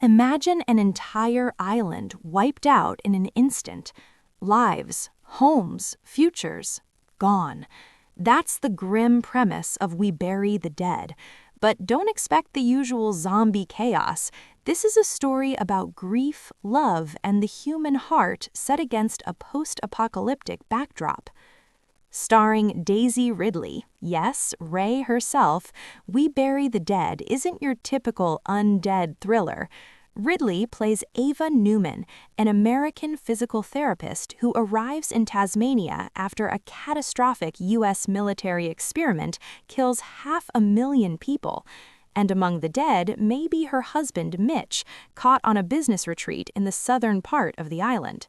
Imagine an entire island wiped out in an instant. Lives, homes, futures, gone. That's the grim premise of We Bury the Dead. But don't expect the usual zombie chaos. This is a story about grief, love, and the human heart set against a post-apocalyptic backdrop. Starring Daisy Ridley, yes, Ray herself, We Bury the Dead isn't your typical undead thriller. Ridley plays Ava Newman, an American physical therapist who arrives in Tasmania after a catastrophic U.S. military experiment kills 500,000 people. And among the dead may be her husband, Mitch, caught on a business retreat in the southern part of the island.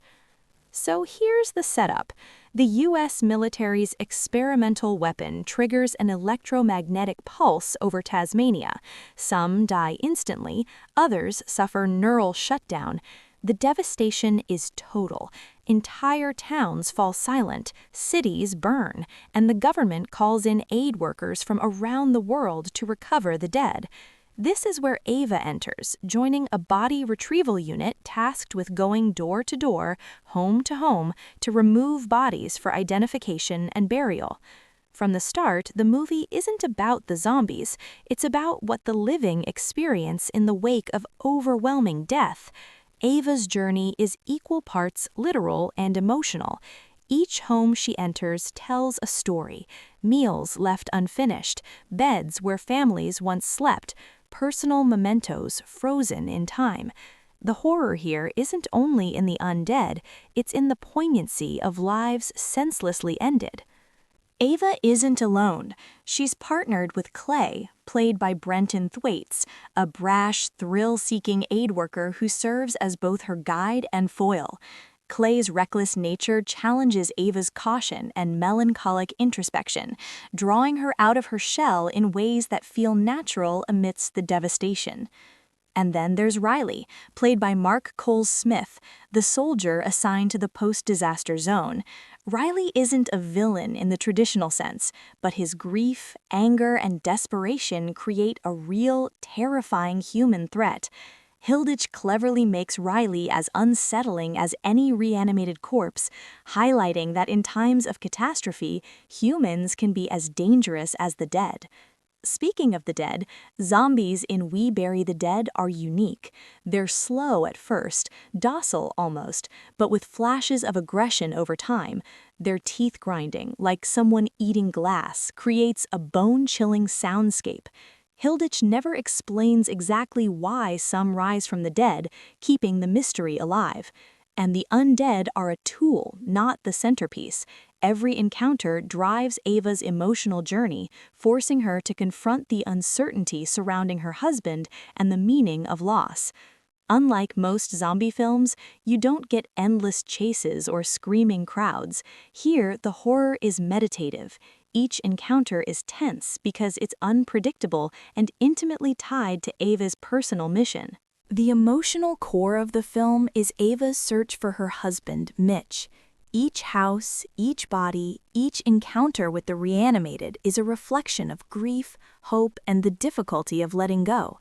So here's the setup. The U.S. military's experimental weapon triggers an electromagnetic pulse over Tasmania. Some die instantly, others suffer neural shutdown. The devastation is total. Entire towns fall silent, cities burn, and the government calls in aid workers from around the world to recover the dead. This is where Ava enters, joining a body retrieval unit tasked with going door to door, home to home, to remove bodies for identification and burial. From the start, the movie isn't about the zombies, it's about what the living experience in the wake of overwhelming death. Ava's journey is equal parts literal and emotional. Each home she enters tells a story. Meals left unfinished, beds where families once slept, personal mementos frozen in time. The horror here isn't only in the undead, it's in the poignancy of lives senselessly ended. Ava isn't alone. She's partnered with Clay, played by Brenton Thwaites, a brash, thrill-seeking aid worker who serves as both her guide and foil. Clay's reckless nature challenges Ava's caution and melancholic introspection, drawing her out of her shell in ways that feel natural amidst the devastation. And then there's Riley, played by Mark Coles-Smith, the soldier assigned to the post-disaster zone. Riley isn't a villain in the traditional sense, but his grief, anger, and desperation create a real, terrifying human threat. Hilditch cleverly makes Riley as unsettling as any reanimated corpse, highlighting that in times of catastrophe, humans can be as dangerous as the dead. Speaking of the dead, zombies in We Bury the Dead are unique. They're slow at first, docile almost, but with flashes of aggression over time. Their teeth grinding, like someone eating glass, creates a bone-chilling soundscape. Hilditch never explains exactly why some rise from the dead, keeping the mystery alive. And the undead are a tool, not the centerpiece. Every encounter drives Ava's emotional journey, forcing her to confront the uncertainty surrounding her husband and the meaning of loss. Unlike most zombie films, you don't get endless chases or screaming crowds. Here, the horror is meditative. Each encounter is tense because it's unpredictable and intimately tied to Ava's personal mission. The emotional core of the film is Ava's search for her husband, Mitch. Each house, each body, each encounter with the reanimated is a reflection of grief, hope, and the difficulty of letting go.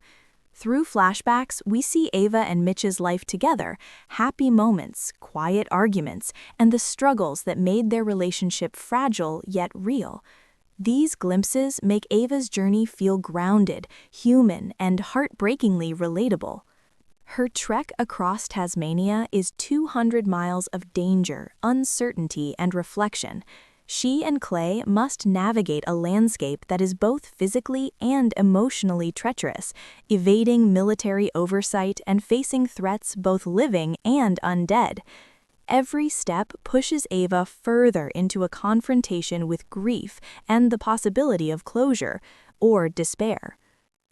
Through flashbacks, we see Ava and Mitch's life together, happy moments, quiet arguments, and the struggles that made their relationship fragile yet real. These glimpses make Ava's journey feel grounded, human, and heartbreakingly relatable. Her trek across Tasmania is 200 miles of danger, uncertainty, and reflection. She and Clay must navigate a landscape that is both physically and emotionally treacherous, evading military oversight and facing threats both living and undead. Every step pushes Ava further into a confrontation with grief and the possibility of closure, or despair.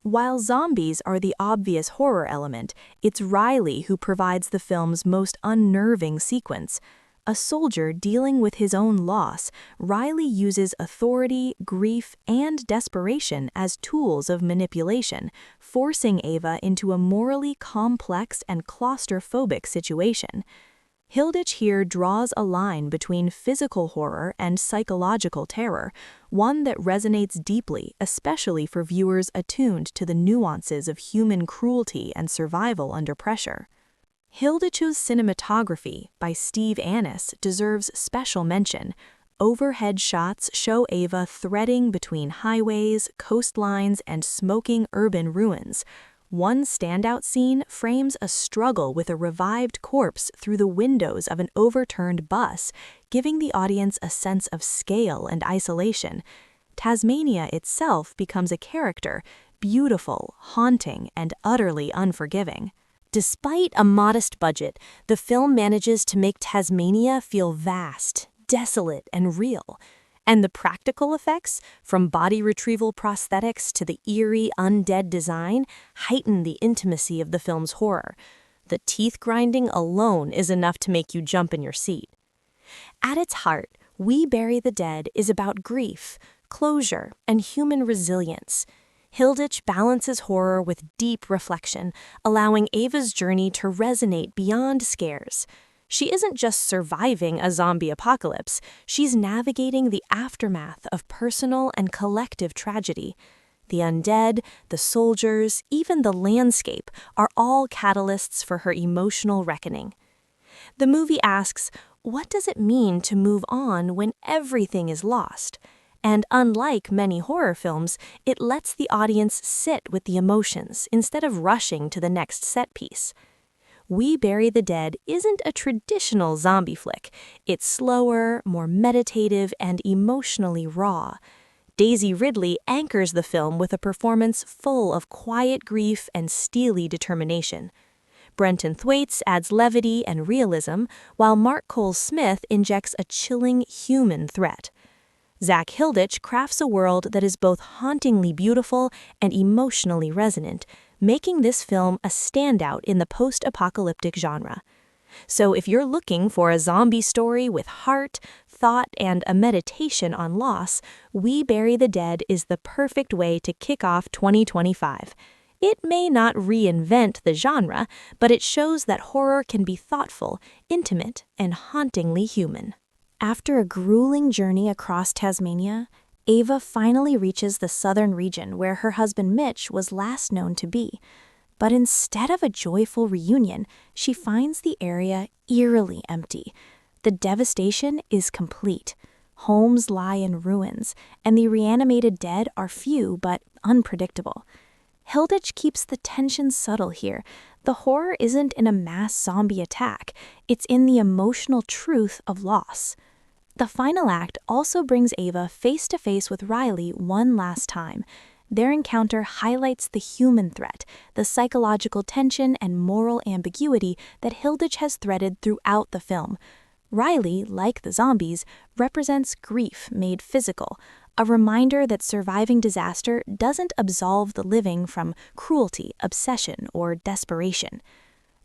While zombies are the obvious horror element, it's Riley who provides the film's most unnerving sequence. A soldier dealing with his own loss, Riley uses authority, grief, and desperation as tools of manipulation, forcing Ava into a morally complex and claustrophobic situation. Hilditch here draws a line between physical horror and psychological terror, one that resonates deeply, especially for viewers attuned to the nuances of human cruelty and survival under pressure. Hilditch's cinematography by Steve Annis deserves special mention. Overhead shots show Ava threading between highways, coastlines, and smoking urban ruins. One standout scene frames a struggle with a revived corpse through the windows of an overturned bus, giving the audience a sense of scale and isolation. Tasmania itself becomes a character, beautiful, haunting, and utterly unforgiving. Despite a modest budget, the film manages to make Tasmania feel vast, desolate, and real. And the practical effects, from body retrieval prosthetics to the eerie, undead design, heighten the intimacy of the film's horror. The teeth grinding alone is enough to make you jump in your seat. At its heart, We Bury the Dead is about grief, closure, and human resilience. Hilditch balances horror with deep reflection, allowing Ava's journey to resonate beyond scares. She isn't just surviving a zombie apocalypse, she's navigating the aftermath of personal and collective tragedy. The undead, the soldiers, even the landscape are all catalysts for her emotional reckoning. The movie asks, what does it mean to move on when everything is lost? And unlike many horror films, it lets the audience sit with the emotions instead of rushing to the next set piece. We Bury the Dead isn't a traditional zombie flick. It's slower, more meditative, and emotionally raw. Daisy Ridley anchors the film with a performance full of quiet grief and steely determination. Brenton Thwaites adds levity and realism, while Mark Cole-Smith injects a chilling human threat. Zak Hilditch crafts a world that is both hauntingly beautiful and emotionally resonant, making this film a standout in the post-apocalyptic genre. So if you're looking for a zombie story with heart, thought, and a meditation on loss, We Bury the Dead is the perfect way to kick off 2025. It may not reinvent the genre, but it shows that horror can be thoughtful, intimate, and hauntingly human. After a grueling journey across Tasmania, Ava finally reaches the southern region where her husband Mitch was last known to be. But instead of a joyful reunion, she finds the area eerily empty. The devastation is complete. Homes lie in ruins, and the reanimated dead are few but unpredictable. Hilditch keeps the tension subtle here. The horror isn't in a mass zombie attack, it's in the emotional truth of loss. The final act also brings Ava face-to-face with Riley one last time. Their encounter highlights the human threat, the psychological tension and moral ambiguity that Hilditch has threaded throughout the film. Riley, like the zombies, represents grief made physical, a reminder that surviving disaster doesn't absolve the living from cruelty, obsession, or desperation.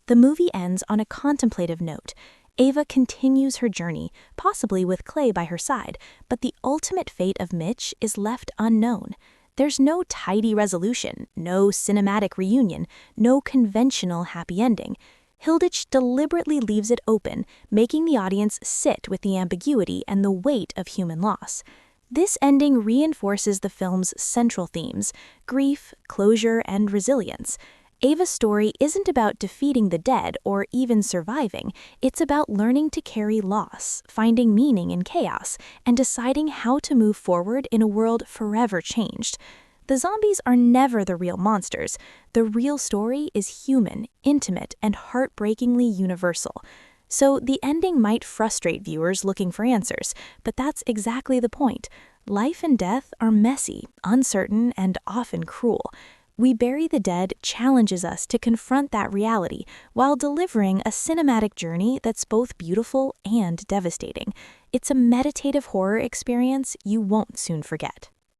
The movie ends on a contemplative note. Ava continues her journey, possibly with Clay by her side, but the ultimate fate of Mitch is left unknown. There's no tidy resolution, no cinematic reunion, no conventional happy ending. Hilditch deliberately leaves it open, making the audience sit with the ambiguity and the weight of human loss. This ending reinforces the film's central themes: grief, closure, and resilience. Ava's story isn't about defeating the dead or even surviving. It's about learning to carry loss, finding meaning in chaos, and deciding how to move forward in a world forever changed. The zombies are never the real monsters. The real story is human, intimate, and heartbreakingly universal. So the ending might frustrate viewers looking for answers, but that's exactly the point. Life and death are messy, uncertain, and often cruel. We Bury the Dead challenges us to confront that reality while delivering a cinematic journey that's both beautiful and devastating. It's a meditative horror experience you won't soon forget.